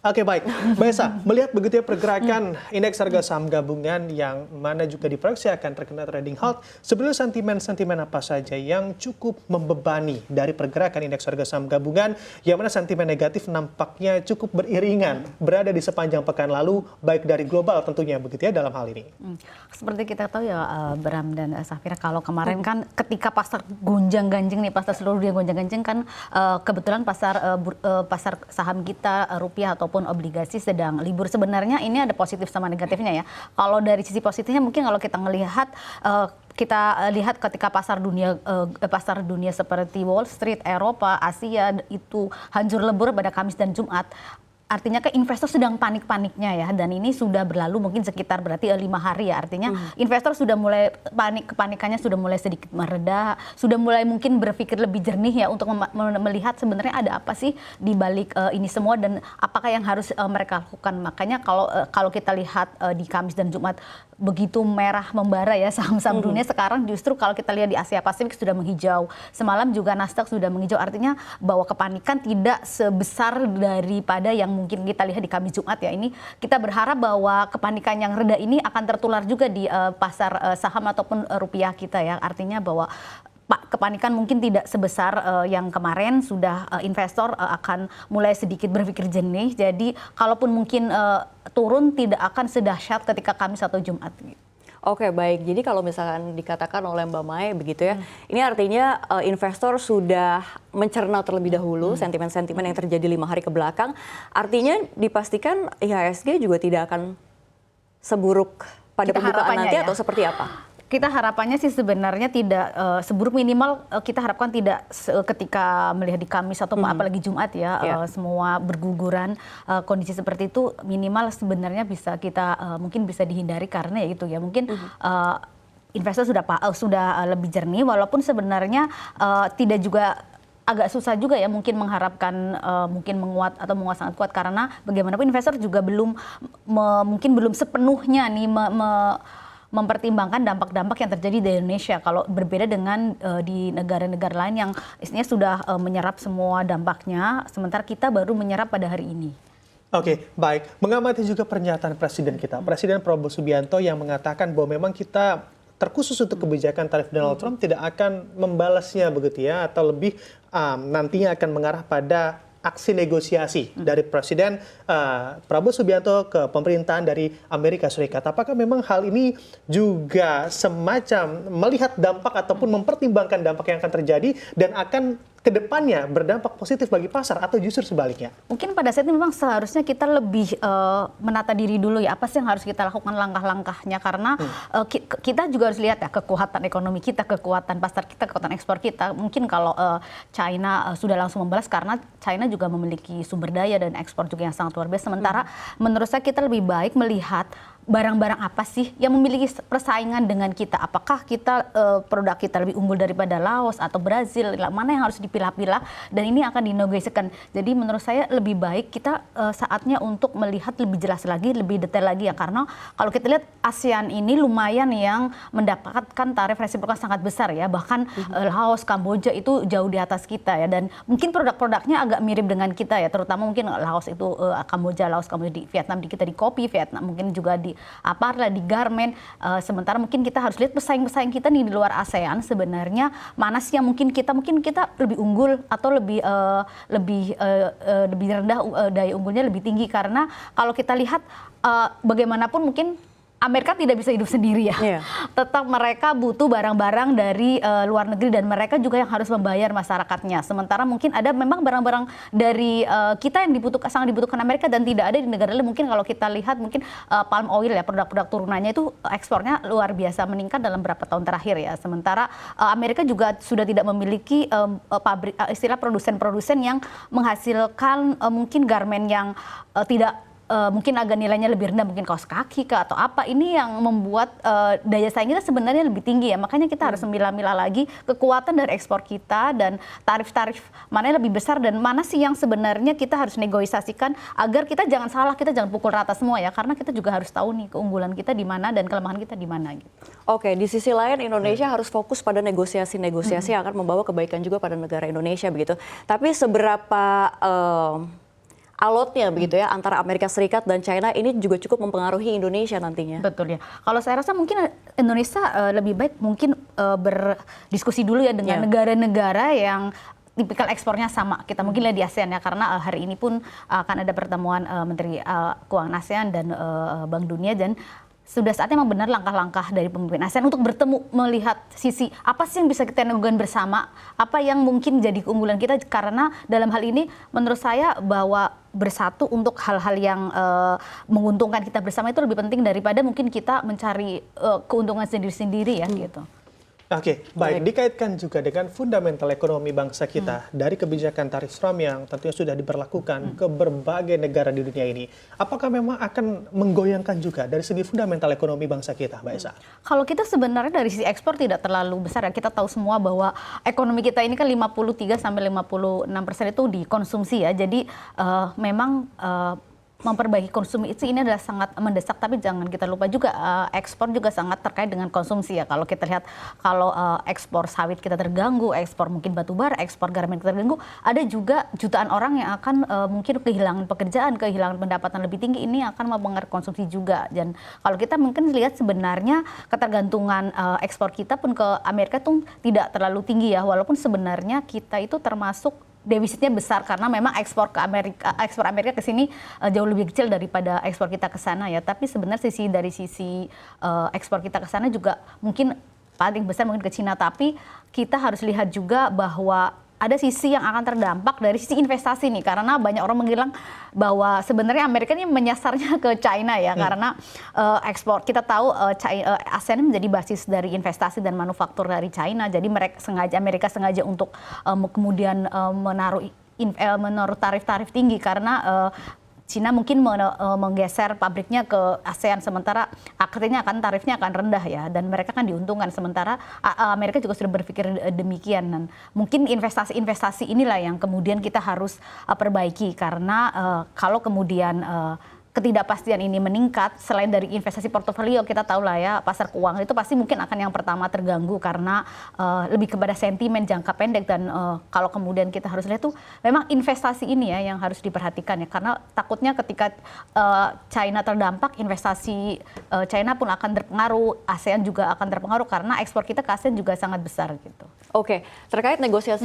Oke, baik. Mbak Esa, melihat begitu ya pergerakan indeks harga saham gabungan yang mana juga diproyeksi akan terkena trading halt, sebenarnya sentimen-sentimen apa saja yang cukup membebani dari pergerakan indeks harga saham gabungan yang mana sentimen negatif nampaknya cukup beriringan berada di sepanjang pekan lalu, baik dari global tentunya begitu ya dalam hal ini. Seperti kita tahu ya Bram dan Safira, kalau kemarin kan ketika pasar gonjang-ganjing nih, pasar seluruh dunia gonjang-ganjing kan kebetulan pasar saham kita rupiah ataupun obligasi sedang libur. Sebenarnya ini ada positif sama negatifnya ya. Kalau dari sisi positifnya mungkin kalau kita melihat ketika pasar dunia seperti Wall Street, Eropa, Asia itu hancur lebur pada Kamis dan Jumat. Artinya ke investor sedang panik-paniknya ya, dan ini sudah berlalu mungkin sekitar berarti 5 hari ya, artinya investor sudah mulai kepanikannya sudah mulai sedikit mereda, sudah mulai mungkin berpikir lebih jernih ya untuk melihat sebenarnya ada apa sih di balik ini semua dan apakah yang harus mereka lakukan. Makanya kalau kita lihat di Kamis dan Jumat begitu merah membara ya saham-saham dunia, sekarang justru kalau kita lihat di Asia Pasifik sudah menghijau. Semalam juga Nasdaq sudah menghijau, artinya bahwa kepanikan tidak sebesar daripada yang mungkin kita lihat di Kamis Jumat ya. Ini kita berharap bahwa kepanikan yang reda ini akan tertular juga di pasar saham ataupun rupiah kita ya. Artinya bahwa kepanikan mungkin tidak sebesar yang kemarin, sudah investor akan mulai sedikit berpikir jernih. Jadi kalaupun mungkin turun tidak akan sedahsyat ketika Kamis atau Jumat. Oke, baik. Jadi kalau misalkan dikatakan oleh Mbak Mae begitu ya, ini artinya investor sudah mencerna terlebih dahulu sentimen-sentimen yang terjadi 5 hari ke belakang. Artinya dipastikan IHSG juga tidak akan seburuk pada pembukaan nanti ya, atau seperti apa? Kita harapannya sih sebenarnya tidak seburuk, minimal kita harapkan tidak ketika melihat di Kamis atau apalagi Jumat ya, semua berguguran, kondisi seperti itu minimal sebenarnya bisa kita mungkin bisa dihindari karena ya itu ya mungkin investor sudah lebih jernih, walaupun sebenarnya tidak juga agak susah juga ya mungkin mengharapkan mungkin menguat atau menguat sangat kuat karena bagaimanapun investor juga mungkin belum sepenuhnya nih mempertimbangkan dampak-dampak yang terjadi di Indonesia. Kalau berbeda dengan di negara-negara lain yang istilahnya sudah menyerap semua dampaknya, sementara kita baru menyerap pada hari ini. Oke, baik. Mengamati juga pernyataan Presiden kita, Presiden Prabowo Subianto yang mengatakan bahwa memang kita terkhusus untuk kebijakan tarif Donald Trump tidak akan membalasnya begitu ya, atau lebih nantinya akan mengarah pada aksi negosiasi dari Presiden Prabowo Subianto ke pemerintahan dari Amerika Serikat. Apakah memang hal ini juga semacam melihat dampak ataupun mempertimbangkan dampak yang akan terjadi dan akan kedepannya berdampak positif bagi pasar atau justru sebaliknya? Mungkin pada saat ini memang seharusnya kita lebih menata diri dulu ya, apa sih yang harus kita lakukan langkah-langkahnya, karena kita juga harus lihat ya kekuatan ekonomi kita, kekuatan pasar kita, kekuatan ekspor kita. Mungkin kalau China sudah langsung membalas karena China juga memiliki sumber daya dan ekspor juga yang sangat luar biasa. Sementara menurut saya kita lebih baik melihat barang-barang apa sih yang memiliki persaingan dengan kita. Apakah produk kita lebih unggul daripada Laos atau Brazil, mana yang harus dipilah-pilah dan ini akan dinegosiasikan. Jadi menurut saya lebih baik kita saatnya untuk melihat lebih jelas lagi, lebih detail lagi ya, karena kalau kita lihat ASEAN ini lumayan yang mendapatkan tarif resiprokal sangat besar ya, bahkan Laos, Kamboja itu jauh di atas kita ya, dan mungkin produk-produknya agak mirip dengan kita ya, terutama mungkin Laos itu Kamboja di Vietnam, di kita di kopi, Vietnam mungkin juga di di garment, sementara mungkin kita harus lihat pesaing-pesaing kita nih di luar ASEAN sebenarnya mana sih yang mungkin kita lebih unggul atau lebih rendah daya unggulnya lebih tinggi, karena kalau kita lihat bagaimanapun mungkin Amerika tidak bisa hidup sendiri ya. Tetap mereka butuh barang-barang dari luar negeri dan mereka juga yang harus membayar masyarakatnya. Sementara mungkin ada memang barang-barang dari kita yang sangat dibutuhkan Amerika dan tidak ada di negara lain. Mungkin kalau kita lihat mungkin palm oil ya, produk-produk turunannya itu ekspornya luar biasa meningkat dalam beberapa tahun terakhir ya. Sementara Amerika juga sudah tidak memiliki istilah produsen-produsen yang menghasilkan mungkin garment yang tidak mungkin agak nilainya lebih rendah, mungkin kaos kaki atau apa. Ini yang membuat daya saing kita sebenarnya lebih tinggi ya. Makanya kita harus memilah-milah lagi kekuatan dari ekspor kita dan tarif-tarif mana yang lebih besar dan mana sih yang sebenarnya kita harus negosiasikan agar kita jangan salah, kita jangan pukul rata semua ya. Karena kita juga harus tahu nih keunggulan kita di mana dan kelemahan kita di mana gitu. Oke, di sisi lain Indonesia harus fokus pada negosiasi-negosiasi yang akan membawa kebaikan juga pada negara Indonesia begitu. Tapi seberapa alotnya begitu ya antara Amerika Serikat dan China ini juga cukup mempengaruhi Indonesia nantinya. Betul ya. Kalau saya rasa mungkin Indonesia lebih baik mungkin berdiskusi dulu ya dengan negara-negara yang tipikal ekspornya sama. Kita mungkin lihat di ASEAN ya, karena hari ini pun akan ada pertemuan Menteri Keuangan ASEAN dan Bank Dunia, dan sudah saatnya memang benar langkah-langkah dari pemimpin ASEAN untuk bertemu, melihat sisi apa sih yang bisa kita lakukan bersama, apa yang mungkin jadi keunggulan kita, karena dalam hal ini menurut saya bahwa bersatu untuk hal-hal yang menguntungkan kita bersama itu lebih penting daripada mungkin kita mencari keuntungan sendiri-sendiri ya gitu. Oke, baik. Dikaitkan juga dengan fundamental ekonomi bangsa kita dari kebijakan tarif SRAM yang tentunya sudah diberlakukan ke berbagai negara di dunia ini. Apakah memang akan menggoyangkan juga dari segi fundamental ekonomi bangsa kita, Mbak Esa? Kalau kita sebenarnya dari sisi ekspor tidak terlalu besar ya. Kita tahu semua bahwa ekonomi kita ini kan 53-56% itu dikonsumsi ya. Jadi memang memperbaiki konsumsi ini adalah sangat mendesak, tapi jangan kita lupa juga ekspor juga sangat terkait dengan konsumsi ya. Kalau kita lihat kalau ekspor sawit kita terganggu, ekspor mungkin batu bara, ekspor garmen kita terganggu, ada juga jutaan orang yang akan mungkin kehilangan pekerjaan, kehilangan pendapatan lebih tinggi, ini akan mempengaruhi konsumsi juga. Dan kalau kita mungkin lihat sebenarnya ketergantungan ekspor kita pun ke Amerika itu tidak terlalu tinggi ya, walaupun sebenarnya kita itu termasuk defisitnya besar karena memang ekspor Amerika ke sini jauh lebih kecil daripada ekspor kita ke sana ya. Tapi sebenarnya dari sisi ekspor kita ke sana juga mungkin paling besar mungkin ke Cina. Tapi kita harus lihat juga bahwa ada sisi yang akan terdampak dari sisi investasi nih, karena banyak orang mengilang bahwa sebenarnya Amerika ini menyasarnya ke China ya, karena ekspor kita tahu ASEAN menjadi basis dari investasi dan manufaktur dari China, jadi Amerika sengaja untuk kemudian menaruh tarif-tarif tinggi karena Cina mungkin menggeser pabriknya ke ASEAN, sementara akhirnya tarifnya akan rendah ya, dan mereka kan diuntungkan, sementara Amerika juga sudah berpikir demikian. Dan mungkin investasi inilah yang kemudian kita harus perbaiki, karena kalau kemudian ketidakpastian ini meningkat, selain dari investasi portofolio, kita tahu lah ya, pasar keuangan itu pasti mungkin akan yang pertama terganggu karena lebih kepada sentimen jangka pendek. Dan kalau kemudian kita harus lihat tuh memang investasi ini ya yang harus diperhatikan ya, karena takutnya ketika China terdampak, investasi China pun akan terpengaruh, ASEAN juga akan terpengaruh karena ekspor kita ke ASEAN juga sangat besar gitu. Oke, terkait negosiasi